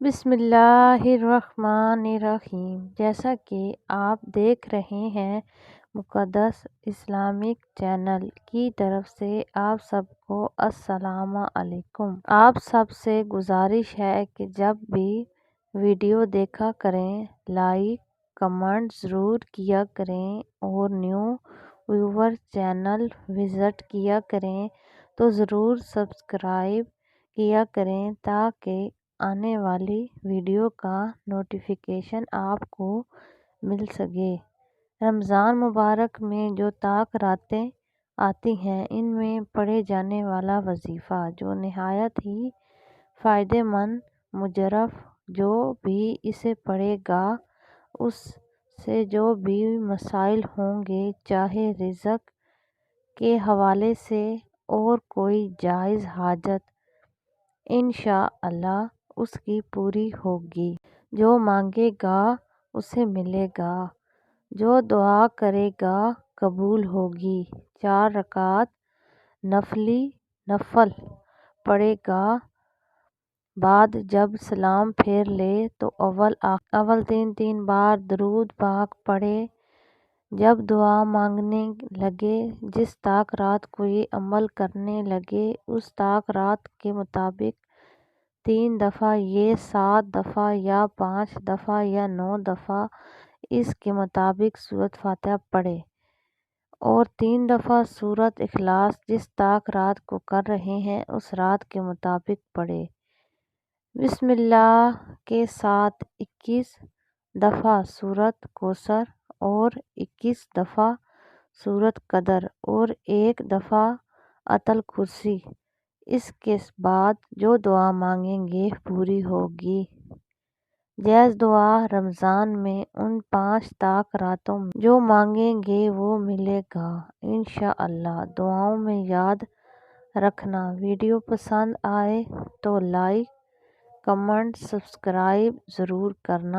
بسم اللہ الرحمن الرحیم۔ جیسا کہ آپ دیکھ رہے ہیں، مقدس اسلامک چینل کی طرف سے آپ سب کو السلام علیکم۔ آپ سب سے گزارش ہے کہ جب بھی ویڈیو دیکھا کریں، لائک کمنٹ ضرور کیا کریں اور نیو ویور چینل وزٹ کیا کریں تو ضرور سبسکرائب کیا کریں تاکہ آنے والی ویڈیو کا نوٹیفیکیشن آپ کو مل سکے۔ رمضان مبارک میں جو طاق راتیں آتی ہیں، ان میں پڑھے جانے والا وظیفہ جو نہایت ہی فائدہ مند مجرب، جو بھی اسے پڑھے گا اس سے جو بھی مسائل ہوں گے، چاہے رزق کے حوالے سے اور کوئی جائز حاجت، انشاءاللہ اس کی پوری ہوگی۔ جو مانگے گا اسے ملے گا، جو دعا کرے گا قبول ہوگی۔ 4 رکعت نفل پڑھے گا، بعد جب سلام پھیر لے تو اول 3 بار درود پاک پڑھے۔ جب دعا مانگنے لگے، جس طاق رات کو یہ عمل کرنے لگے، اس طاق رات کے مطابق 3 دفعہ یا 7 دفعہ یا 5 دفعہ یا 9 دفعہ اس کے مطابق سورۃ فاتحہ پڑھے اور 3 دفعہ سورۃ اخلاص جس طاق رات کو کر رہے ہیں اس رات کے مطابق پڑھے۔ بسم اللہ کے ساتھ 21 دفعہ سورۃ کوثر اور 21 دفعہ سورۃ قدر اور 1 دفعہ آیت الکرسی۔ اس کے بعد جو دعا مانگیں گے پوری ہوگی۔ جائز دعا رمضان میں ان 5 طاق راتوں میں جو مانگیں گے وہ ملے گا انشاءاللہ۔ دعاؤں میں یاد رکھنا، ویڈیو پسند آئے تو لائک کمنٹ سبسکرائب ضرور کرنا۔